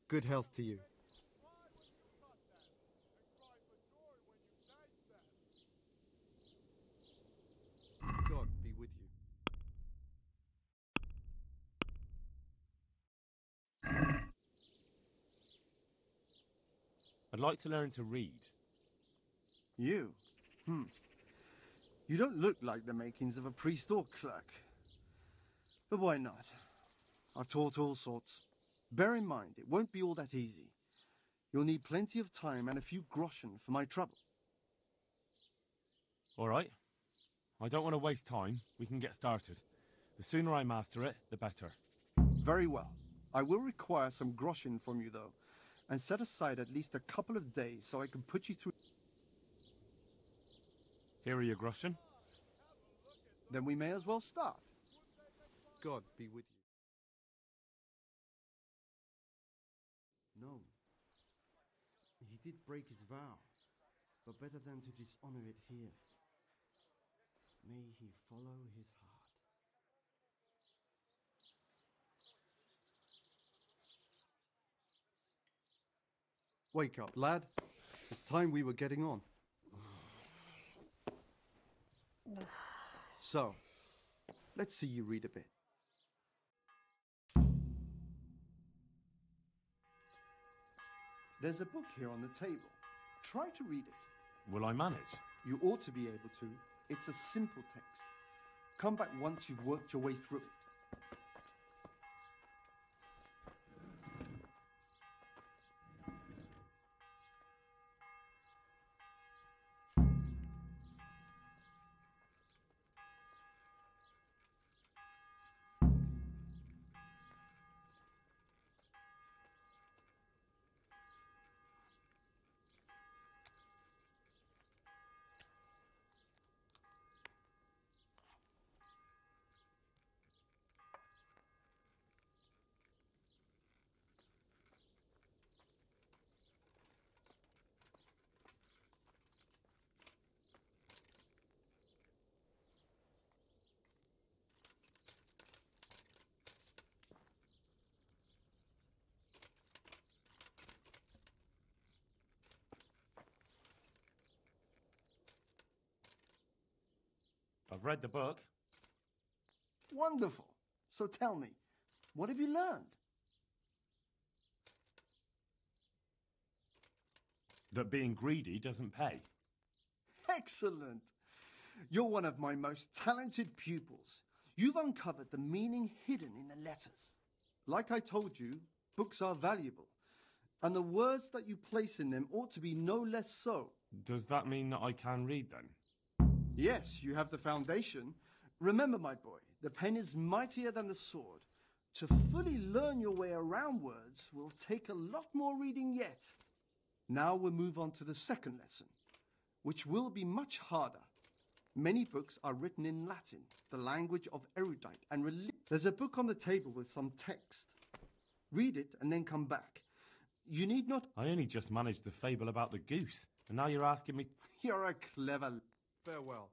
Good health to you. God be with you. I'd like to learn to read. You? You don't look like the makings of a priest or clerk. But why not? I've taught all sorts. Bear in mind, it won't be all that easy. You'll need plenty of time and a few groschen for my trouble. All right. I don't want to waste time. We can get started. The sooner I master it, the better. Very well. I will require some groschen from you, though, and set aside at least a couple of days so I can put you through. Here are your groschen. Then we may as well start. God be with you. No. He did break his vow, but better than to dishonor it here. May he follow his heart. Wake up, lad. It's time we were getting on. So, let's see you read a bit. There's a book here on the table. Try to read it. Will I manage? You ought to be able to. It's a simple text. Come back once you've worked your way through it. I've read the book. Wonderful. So tell me, what have you learned? That being greedy doesn't pay. Excellent. You're one of my most talented pupils. You've uncovered the meaning hidden in the letters. Like I told you, books are valuable, and the words that you place in them ought to be no less so. Does that mean that I can read then? Yes, you have the foundation. Remember, my boy, the pen is mightier than the sword. To fully learn your way around words will take a lot more reading yet. Now we'll move on to the second lesson, which will be much harder. Many books are written in Latin, the language of erudite and religion. There's a book on the table with some text. Read it and then come back. You need not... I only just managed the fable about the goose, and now you're asking me... You're a clever... Farewell.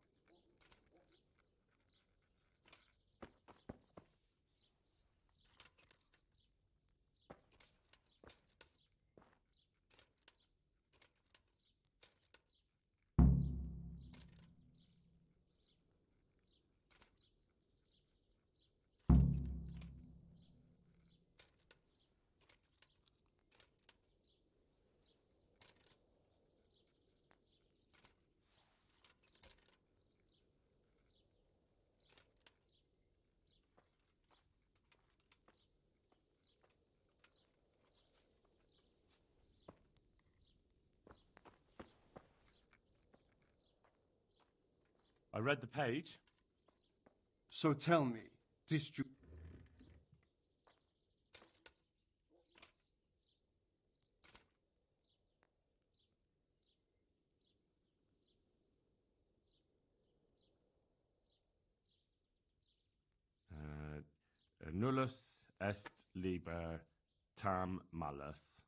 I read the page. So tell me, nullus est liber tam malus,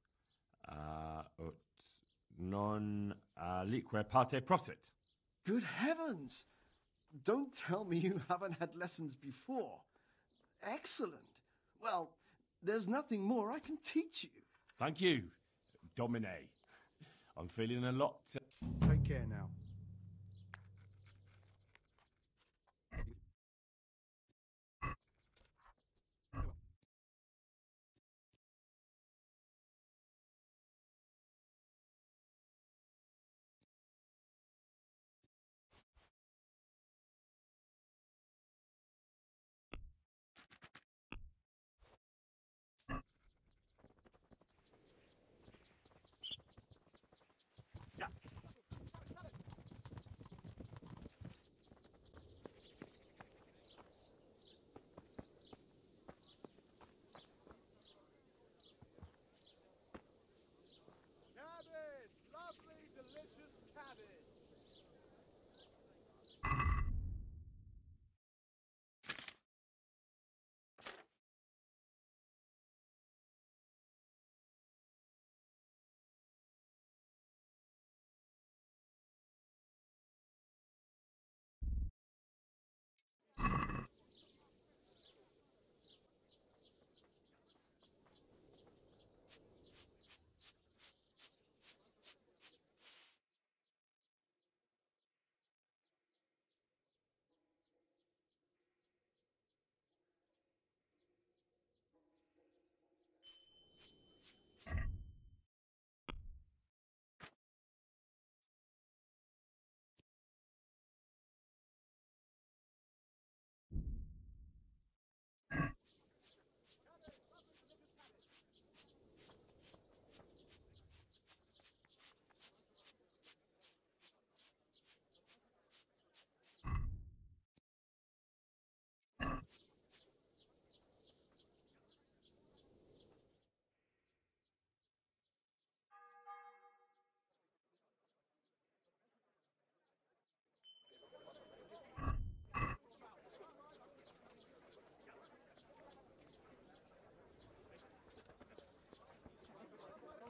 ut non lique parte prosit. Good heavens! Don't tell me you haven't had lessons before. Excellent. Well, there's nothing more I can teach you. Thank you, Domine. I'm feeling a lot... Take care now. Cabbage! Lovely, delicious cabbage!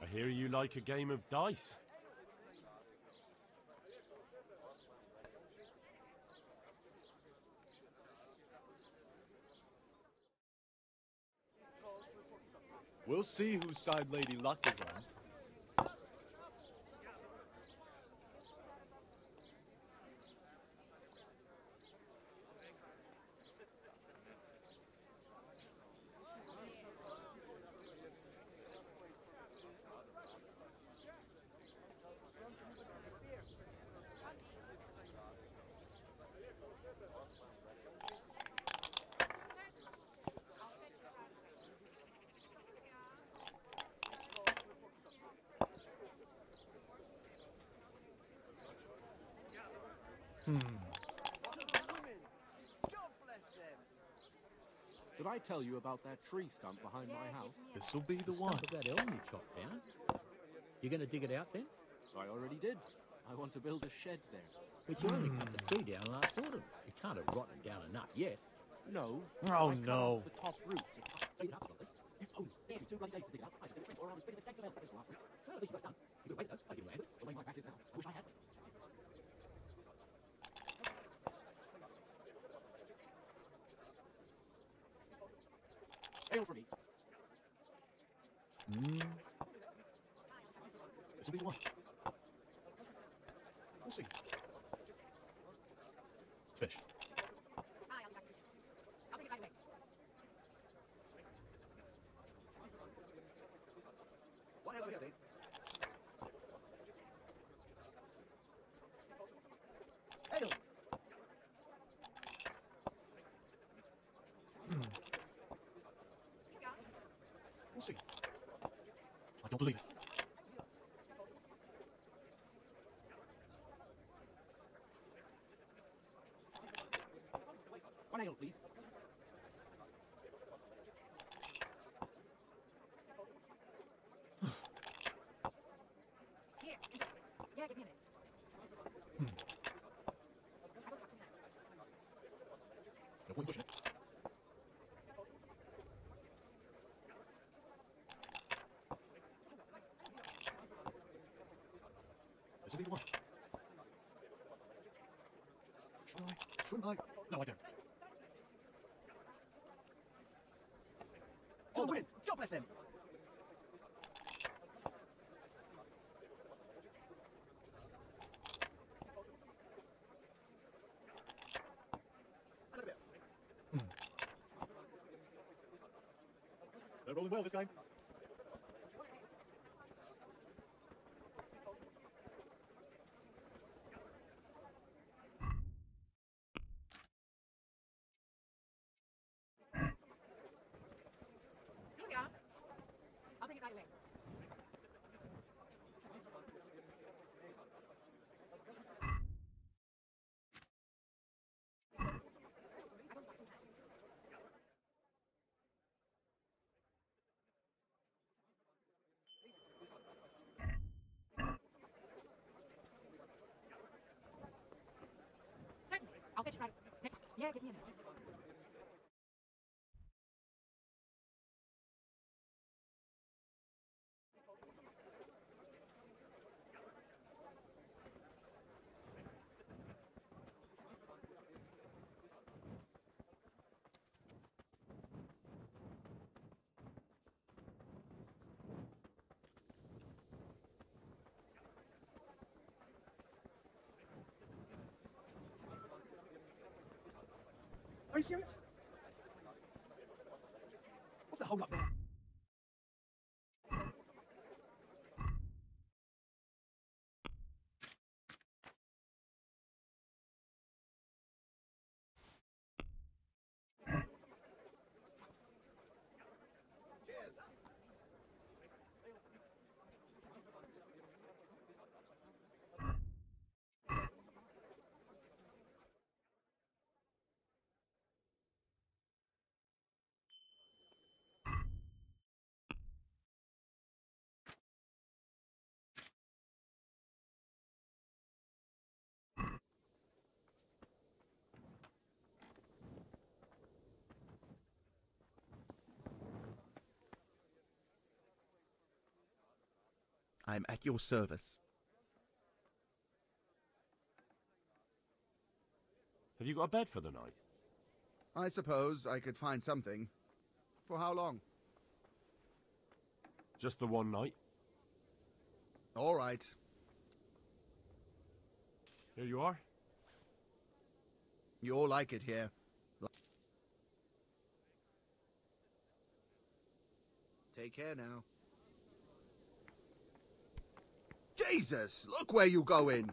I hear you like a game of dice. We'll see whose side Lady Luck is on. Did I tell you about that tree stump behind my house? This'll be the one. Stump of that elm you chopped down. You going to dig it out then? I already did. I want to build a shed there. But you only cut the tree down last autumn. It can't have rotten down enough yet. No. Oh, I cut no. off the top roots. Dig it up, Dolly. If only. It took me 2 bloody days to dig it up. I just did it or I was spinning the tanks of elm last week. Well, at least you got it done. You could wait though. I didn't land it. The way my back is now. I wish I had. Ale for me. This'll be the one. We'll see. Fish. One over here, please. Ale! We'll see. I don't believe it. One ale, please. Here. Yeah, give me a minute. No point pushing it. This'll be the one. Should I? Shouldn't I? No, I don't. Oh, God bless them. well this game. Here we are. I'll bring it right away. Certainly. I'll get you right. Yeah, give me a minute. Are you serious? What's the hold up there? I'm at your service. Have you got a bed for the night? I suppose I could find something. For how long? Just the one night? All right. Here you are. You'll like it here. Take care now. Jesus! Look where you going!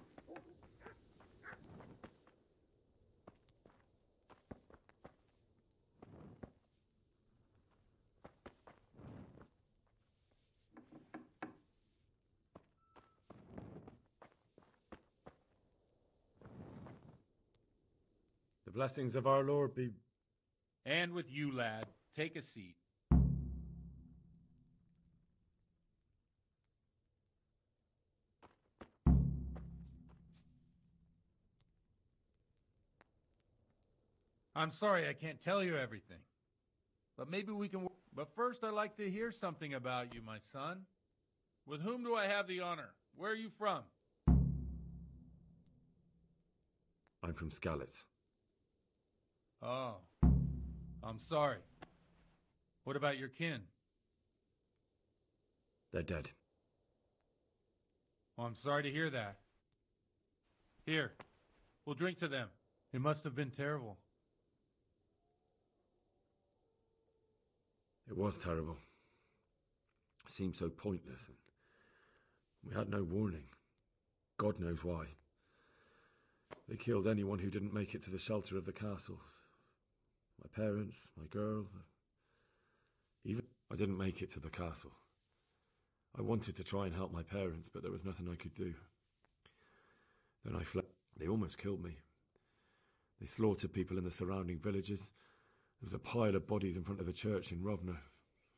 The blessings of our Lord be... And with you, lad. Take a seat. I'm sorry I can't tell you everything. But maybe we can... But first I'd like to hear something about you, my son. With whom do I have the honor? Where are you from? I'm from Skalitz. Oh. I'm sorry. What about your kin? They're dead. Oh, I'm sorry to hear that. Here, we'll drink to them. It must have been terrible. It was terrible. It seemed so pointless, and we had no warning. God knows why. They killed anyone who didn't make it to the shelter of the castle. My parents, my girl, even I didn't make it to the castle. I wanted to try and help my parents, but there was nothing I could do. Then I fled. They almost killed me. They slaughtered people in the surrounding villages. There was a pile of bodies in front of the church in Rovna.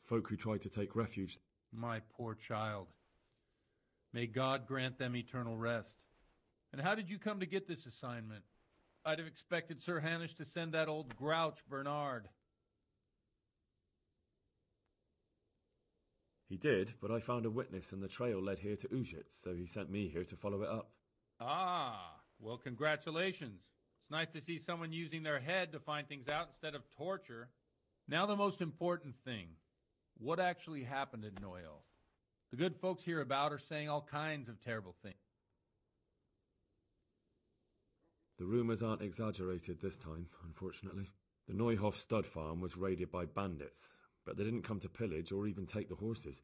Folk who tried to take refuge. My poor child. May God grant them eternal rest. And how did you come to get this assignment? I'd have expected Sir Hanish to send that old grouch Bernard. He did, but I found a witness and the trail led here to Ujitz, so he sent me here to follow it up. Ah, well, congratulations. It's nice to see someone using their head to find things out instead of torture. Now the most important thing. What actually happened at Neuelf? The good folks hereabout are saying all kinds of terrible things. The rumours aren't exaggerated this time, unfortunately. The Neuhof stud farm was raided by bandits. But they didn't come to pillage or even take the horses.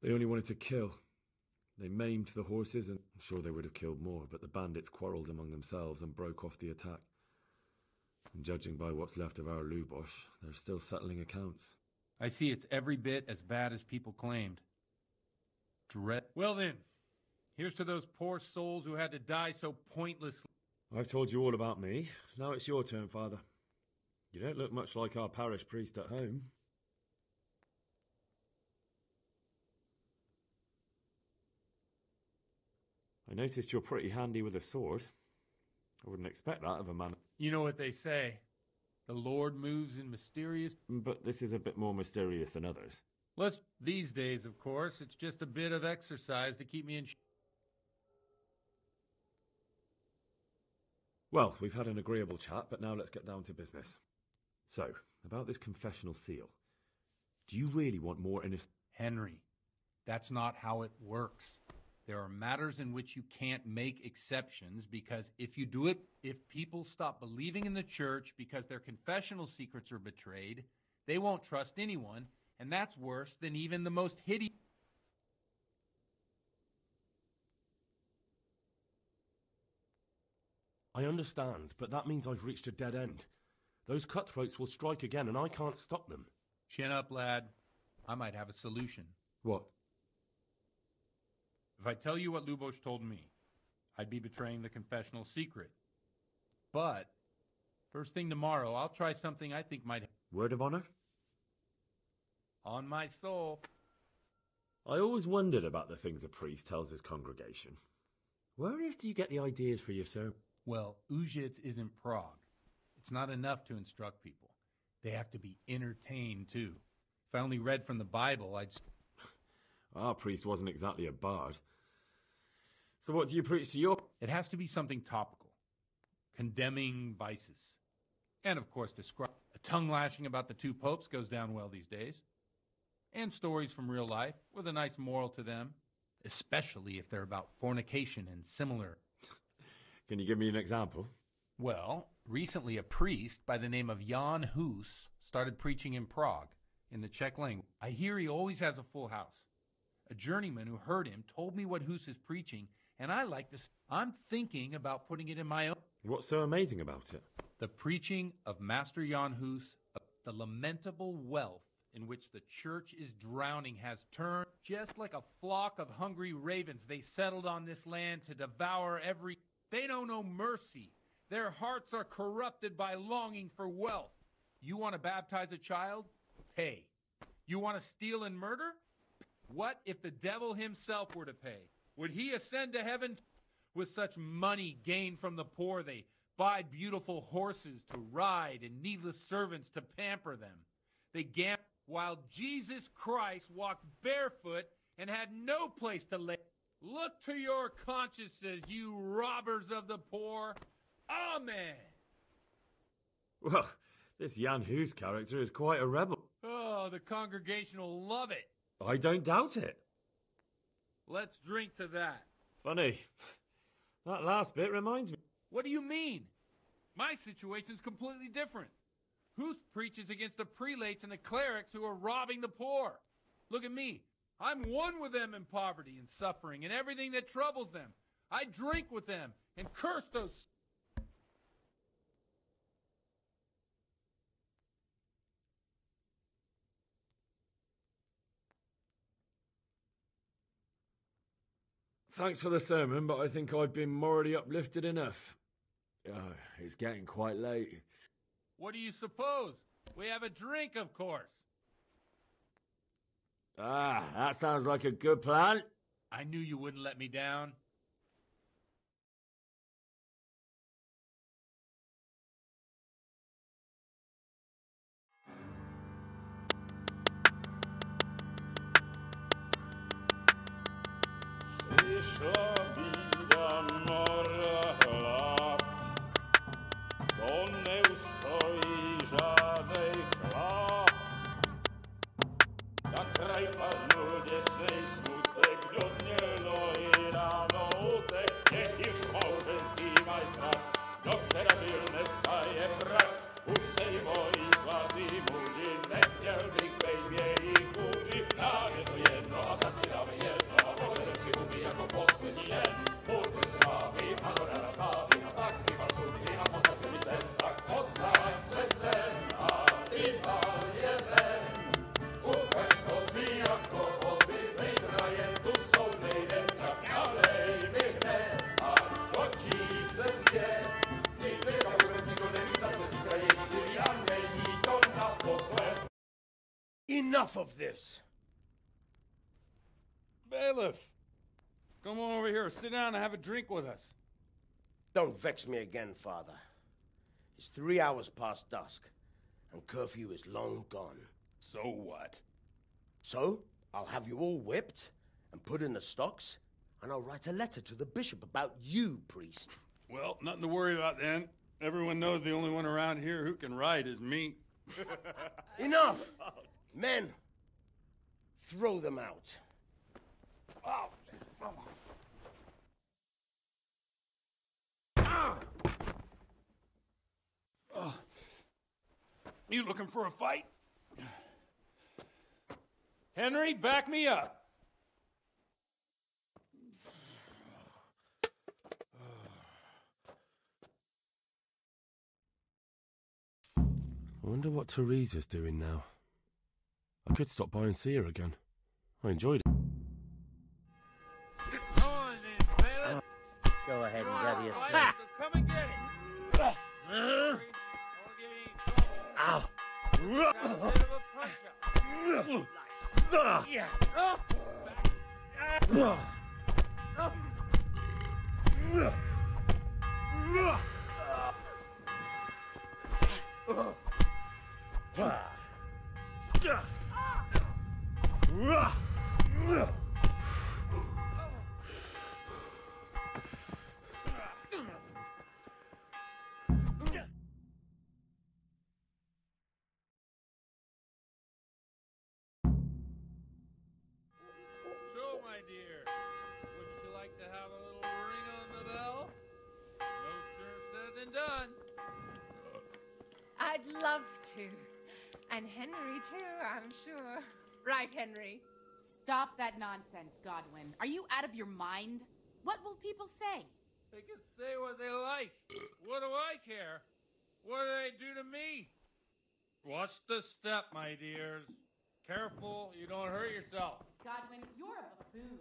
They only wanted to kill. They maimed the horses, and I'm sure they would have killed more, but the bandits quarrelled among themselves and broke off the attack. And judging by what's left of our Lubosh, they're still settling accounts. I see it's every bit as bad as people claimed. Well then, here's to those poor souls who had to die so pointlessly. I've told you all about me. Now it's your turn, Father. You don't look much like our parish priest at home. I noticed you're pretty handy with a sword. I wouldn't expect that of a man. You know what they say. The Lord moves in mysterious... But this is a bit more mysterious than others. These days, of course, it's just a bit of exercise to keep me in... Well, we've had an agreeable chat, but now let's get down to business. So, about this confessional seal. Do you really want more innocent... Henry, that's not how it works. There are matters in which you can't make exceptions because if you do it, if people stop believing in the church because their confessional secrets are betrayed, they won't trust anyone, and that's worse than even the most hideous... I understand, but that means I've reached a dead end. Those cutthroats will strike again, and I can't stop them. Chin up, lad. I might have a solution. What? If I tell you what Lubosh told me, I'd be betraying the confessional secret. But, first thing tomorrow, I'll try something I think might... Word of honor? On my soul. I always wondered about the things a priest tells his congregation. Where on earth do you get the ideas for your sermon? Well, Ujits isn't Prague. It's not enough to instruct people. They have to be entertained, too. If I only read from the Bible, I'd... Our priest wasn't exactly a bard. So what do you preach to your... It has to be something topical. Condemning vices. And, of course, describe... A tongue lashing about the two popes goes down well these days. And stories from real life with a nice moral to them. Especially if they're about fornication and similar... Can you give me an example? Well, recently a priest by the name of Jan Hus started preaching in Prague, in the Czech language. I hear he always has a full house. A journeyman who heard him told me what Hus is preaching, and I like this. I'm thinking about putting it in my own. What's so amazing about it? The preaching of Master Jan Hus, the lamentable wealth in which the church is drowning has turned just like a flock of hungry ravens. They settled on this land to devour every... They know no mercy. Their hearts are corrupted by longing for wealth. You want to baptize a child? Pay. You want to steal and murder? What if the devil himself were to pay? Would he ascend to heaven? With such money gained from the poor, they buy beautiful horses to ride and needless servants to pamper them. They gamble while Jesus Christ walked barefoot and had no place to lay. Look to your consciences, you robbers of the poor. Amen. Well, this Jan Hus character is quite a rebel. Oh, the congregation will love it. I don't doubt it. Let's drink to that. Funny. That last bit reminds me. What do you mean? My situation's completely different. Huth preaches against the prelates and the clerics who are robbing the poor. Look at me. I'm one with them in poverty and suffering and everything that troubles them. I drink with them and curse those... Thanks for the sermon, but I think I've been morally uplifted enough. It's getting quite late. What do you suppose? We have a drink, of course. That sounds like a good plan. I knew you wouldn't let me down. Už se jí bojí svatý muži, nechtěl bych Enough of this! Bailiff, come on over here. Sit down and have a drink with us. Don't vex me again, Father. It's 3 hours past dusk, and curfew is long gone. So what? So, I'll have you all whipped and put in the stocks, and I'll write a letter to the bishop about you, priest. Well, nothing to worry about then. Everyone knows the only one around here who can write is me. Enough! Men, throw them out. Oh. You looking for a fight? Henry, back me up. I wonder what Teresa's doing now. I could stop by and see her again. I enjoyed it. Come on then, bailiff. Go ahead and gather your Right, strength. so come and get it. Won't give you any trouble. Ow! Got a bit of a punch-up. Yeah. So, my dear, wouldn't you like to have a little ring on the bell? No sooner said than done. I'd love to. And Henry, too, I'm sure. Right, Henry? Stop that nonsense, Godwin. Are you out of your mind? What will people say? They can say what they like. What do I care? What do they do to me? Watch the step, my dears. Careful, you don't hurt yourself. Godwin, you're a buffoon.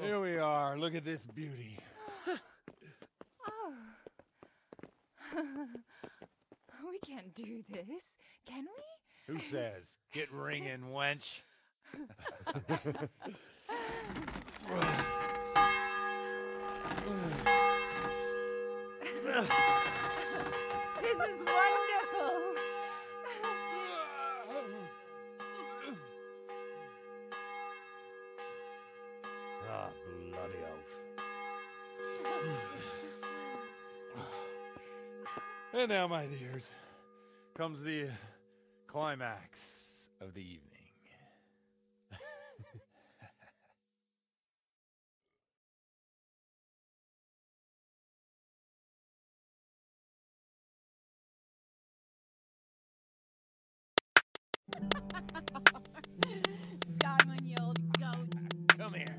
Here we are. Look at this beauty. Oh. We can't do this, can we? Who says? Get ringing, wench. This is wonderful. Ah, bloody oath. And now, my dears, comes the climax of the evening. Godwin, you old goat. Come here.